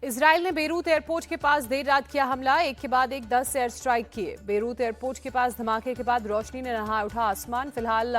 Israel ने Beirut airport के पास देर रात किया हमला। एक के बाद एक 10 एयर स्ट्राइक किए। बेरूत एयरपोर्ट के पास धमाके के बाद रोशनी ने नहा उठा आसमान। फिलहाल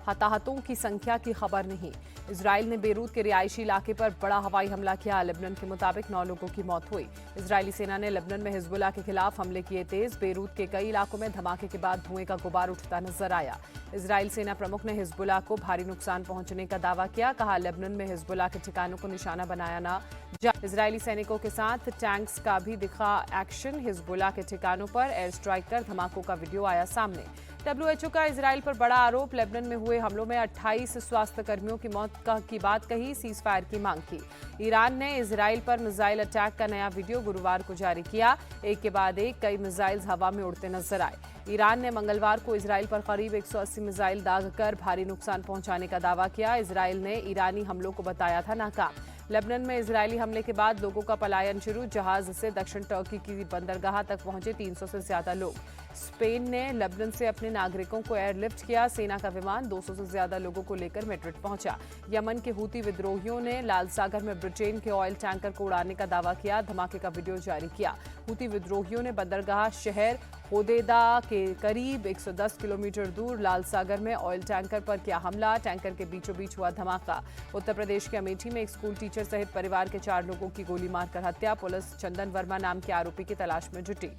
हताहतों की संख्या की खबर नहीं। इजराइल ने बेरूत के रिहायशी इलाके पर बड़ा हवाई हमला किया। लेबनान के मुताबिक 9 लोगों की मौत हुई। इजरायली सेना ने लेबनान में हिजबुल्लाह के खिलाफ हमले किए तेज। बेरूत के कई इलाकों में धमाके के बाद धुएं का गुबार उठता नजर आया। इजराइल सेना प्रमुख ने हिजबुल्लाह को भारी नुकसान पहुंचने का दावा किया। कहा, लेबनान में हिजबुल्लाह के ठिकानों को निशाना बनाया ना जा। इजरायली सैनिकों के साथ टैंक्स का भी दिखा एक्शन। हिजबुल्लाह के ठिकानों पर एयर स्ट्राइक कर धमाकों का वीडियो आया सामने। WHO का इजराइल पर बड़ा आरोप। लेबनान में हुए हमलों में 28 स्वास्थ्य कर्मियों की मौत की बात कही। सीज फायर की मांग की। ईरान ने इजराइल पर मिसाइल अटैक का नया वीडियो गुरुवार को जारी किया। एक के बाद एक कई मिसाइल्स हवा में उड़ते नजर आए। ईरान ने मंगलवार को इजराइल पर करीब 180 मिसाइल दागकर भारी नुकसान पहुंचाने का दावा किया। इजराइल ने ईरानी हमलों को बताया था नाकाम। लेबनान में इजरायली हमले के बाद लोगों का पलायन शुरू। जहाज से दक्षिण टर्की की बंदरगाह तक पहुंचे 300 से ज्यादा लोग। स्पेन ने लेबनान से अपने नागरिकों को एयरलिफ्ट किया। सेना का विमान 200 से ज्यादा लोगों को लेकर मैड्रिड पहुंचा। यमन के हूती विद्रोहियों ने लाल सागर में ब्रिटेन के ऑयल टैंकर को उड़ाने का दावा किया। धमाके का वीडियो जारी किया। हूती विद्रोहियों ने बंदरगाह शहर होदेदा के करीब 110 किलोमीटर दूर लाल सागर में ऑयल टैंकर पर किया हमला। टैंकर के बीचों बीच हुआ धमाका। उत्तर प्रदेश के अमेठी में एक स्कूल टीचर सहित परिवार के 4 लोगों की गोली मारकर हत्या। पुलिस चंदन वर्मा नाम के आरोपी की तलाश में जुटी।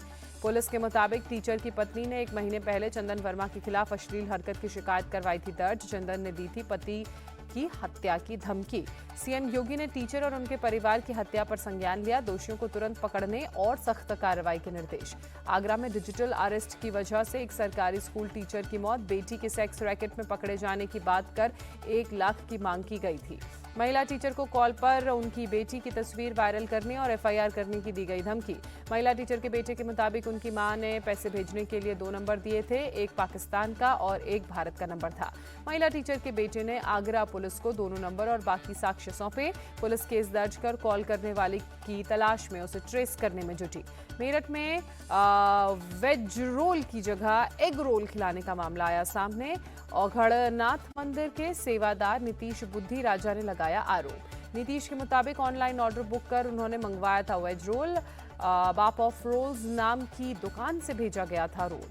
पुलिस के मुताबिक टीचर की पत्नी ने 1 महीने पहले चंदन वर्मा के खिलाफ अश्लील हरकत की शिकायत करवाई थी दर्ज। चंदन ने दी थी पति की हत्या की धमकी। सीएम योगी ने टीचर और उनके परिवार की हत्या पर संज्ञान लिया। दोषियों को तुरंत पकड़ने और सख्त कार्रवाई के निर्देश। आगरा में डिजिटल अरेस्ट की वजह से एक सरकारी स्कूल टीचर की मौत। बेटी के सेक्स रैकेट में पकड़े जाने की बात कर 1 लाख की मांग की गई थी। महिला टीचर को कॉल पर उनकी बेटी की तस्वीर वायरल करने और FIR करने की दी गई धमकी। महिला टीचर के बेटे के मुताबिक उनकी मां ने पैसे भेजने के लिए 2 नंबर दिए थे। एक पाकिस्तान का और एक भारत का नंबर था। महिला टीचर के बेटे ने आगरा पुलिस को दोनों नंबर और बाकी साक्ष्य सौंपे। पुलिस केस दर्ज कर कॉल करने वाले की तलाश में उसे ट्रेस करने में जुटी। मेरठ में वेज रोल की जगह एग रोल खिलाने का मामला आया सामने। औघड़नाथ मंदिर के सेवादार नीतीश बुद्धि राजा ने लगाया आरोप। नीतीश के मुताबिक ऑनलाइन ऑर्डर बुक कर उन्होंने मंगवाया था वेज रोल। बाप ऑफ रोल्स नाम की दुकान से भेजा गया था रोल।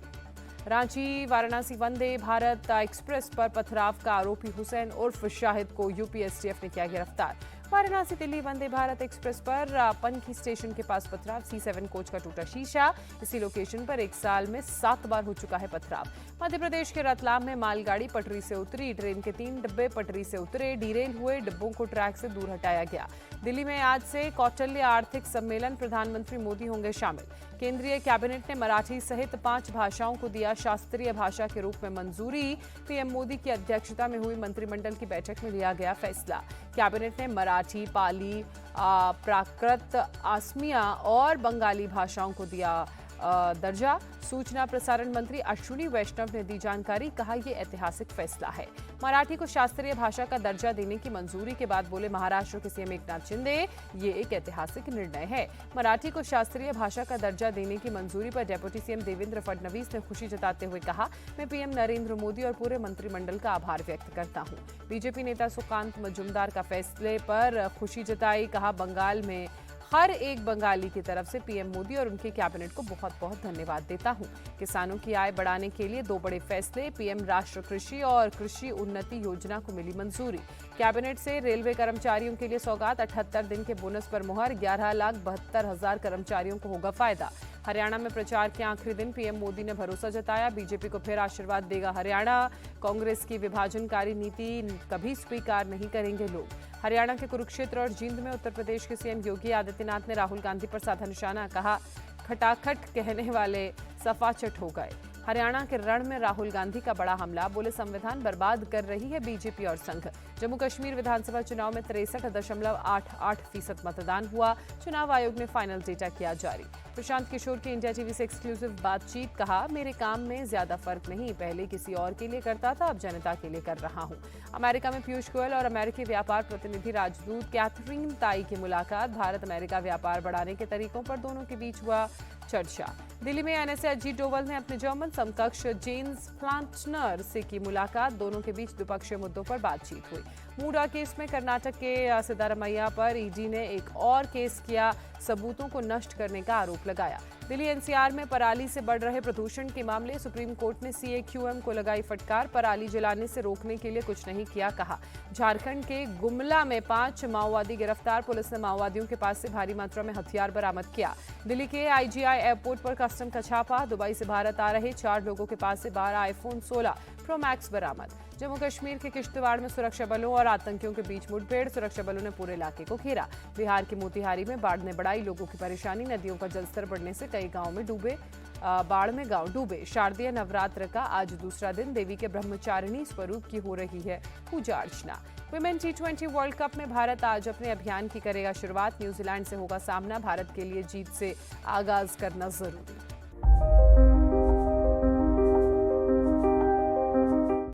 रांची वाराणसी वंदे भारत एक्सप्रेस पर पथराव का आरोपी हुसैन उर्फ शाहिद को यूपी STF ने किया गिरफ्तार। वाराणसी दिल्ली वंदे भारत एक्सप्रेस पर पनकी स्टेशन के पास पथराव। C7 कोच का टूटा शीशा। इसी लोकेशन पर 1 साल में 7 बार हो चुका है पथराव। मध्य प्रदेश के रतलाम में मालगाड़ी पटरी से उतरी। ट्रेन के 3 डिब्बे पटरी से उतरे। डिरेल हुए डिब्बों को ट्रैक से दूर हटाया गया। दिल्ली में आज से कौटिल्य आर्थिक सम्मेलन। प्रधानमंत्री मोदी होंगे शामिल। केंद्रीय कैबिनेट ने मराठी सहित 5 भाषाओं को दिया शास्त्रीय भाषा के रूप में मंजूरी। पीएम मोदी की अध्यक्षता में हुई मंत्रिमंडल की बैठक में लिया गया फैसला। कैबिनेट ने मराठी, पाली, प्राकृत, असमिया और बंगाली भाषाओं को दिया दर्जा। सूचना प्रसारण मंत्री अश्विनी वैष्णव ने दी जानकारी। कहा, यह ऐतिहासिक फैसला है। मराठी को शास्त्रीय भाषा का दर्जा देने की मंजूरी के बाद बोले महाराष्ट्र के सीएम एकनाथ शिंदे, ये एक ऐतिहासिक निर्णय है। मराठी को शास्त्रीय भाषा का दर्जा देने की मंजूरी पर डेप्यूटी सीएम देवेंद्र फडणवीस ने खुशी जताते हुए कहा, मैं पीएम नरेंद्र मोदी और पूरे मंत्रिमंडल का आभार व्यक्त करता हूँ। बीजेपी नेता सुकांत मजूमदार का फैसले पर खुशी जताई। कहा, बंगाल में हर एक बंगाली की तरफ से पीएम मोदी और उनके कैबिनेट को बहुत बहुत धन्यवाद देता हूं। किसानों की आय बढ़ाने के लिए 2 बड़े फैसले। पीएम राष्ट्र कृषि और कृषि उन्नति योजना को मिली मंजूरी। कैबिनेट से रेलवे कर्मचारियों के लिए सौगात। 78 दिन के बोनस पर मुहर। 11,72,000 कर्मचारियों को होगा फायदा। हरियाणा में प्रचार के आखिरी दिन पीएम मोदी ने भरोसा जताया। बीजेपी को फिर आशीर्वाद देगा हरियाणा। कांग्रेस की विभाजनकारी नीति कभी स्वीकार नहीं करेंगे लोग। हरियाणा के कुरुक्षेत्र और जींद में उत्तर प्रदेश के सीएम योगी आदित्यनाथ ने राहुल गांधी पर साधा निशाना। कहा, खटाखट कहने वाले सफाचट हो गए। हरियाणा के रण में राहुल गांधी का बड़ा हमला। बोले, संविधान बर्बाद कर रही है बीजेपी और संघ। जम्मू कश्मीर विधानसभा चुनाव में 63.88% मतदान हुआ। चुनाव आयोग ने फाइनल डेटा किया जारी। प्रशांत किशोर की इंडिया टीवी से एक्सक्लूसिव बातचीत। कहा, मेरे काम में ज्यादा फर्क नहीं। पहले किसी और के लिए करता था, अब जनता के लिए कर रहा हूं। अमेरिका में पीयूष गोयल और अमेरिकी व्यापार प्रतिनिधि राजदूत कैथरीन ताई की मुलाकात। भारत अमेरिका व्यापार बढ़ाने के तरीकों पर दोनों के बीच हुआ चर्चा। दिल्ली में NSA अजीत डोवल ने अपने जर्मन समकक्ष जेन्स प्लांटनर से की मुलाकात। दोनों के बीच द्विपक्षीय मुद्दों पर बातचीत हुई। मूडा केस में कर्नाटक के सिद्धारमैया पर ईडी ने एक और केस किया, सबूतों को नष्ट करने का आरोप लगाया। दिल्ली एनसीआर में पराली से बढ़ रहे प्रदूषण के मामले, सुप्रीम कोर्ट ने सीएक्यूएम को लगाई फटकार, पराली जलाने से रोकने के लिए कुछ नहीं किया, कहा। झारखंड के गुमला में 5 माओवादी गिरफ्तार, पुलिस ने माओवादियों के पास से भारी मात्रा में हथियार बरामद किया। दिल्ली के आईजीआई एयरपोर्ट पर कस्टम का छापा, दुबई से भारत आ रहे 4 लोगों के पास से 12 आईफोन 16 प्रो मैक्स बरामद। जम्मू कश्मीर के किश्तवाड़ में सुरक्षा बलों और आतंकियों के बीच मुठभेड़, सुरक्षा बलों ने पूरे इलाके को घेरा। बिहार के मोतिहारी में बाढ़ ने बढ़ाई लोगों की परेशानी, नदियों का जलस्तर बढ़ने से कई गांव में बाढ़ में गांव डूबे। शारदीय नवरात्र का आज दूसरा दिन, देवी के ब्रह्मचारिणी स्वरूप की हो रही है पूजा अर्चना। विमेन T20 वर्ल्ड कप में भारत आज अपने अभियान की करेगा शुरुआत, न्यूजीलैंड से होगा सामना, भारत के लिए जीत से आगाज करना जरूरी।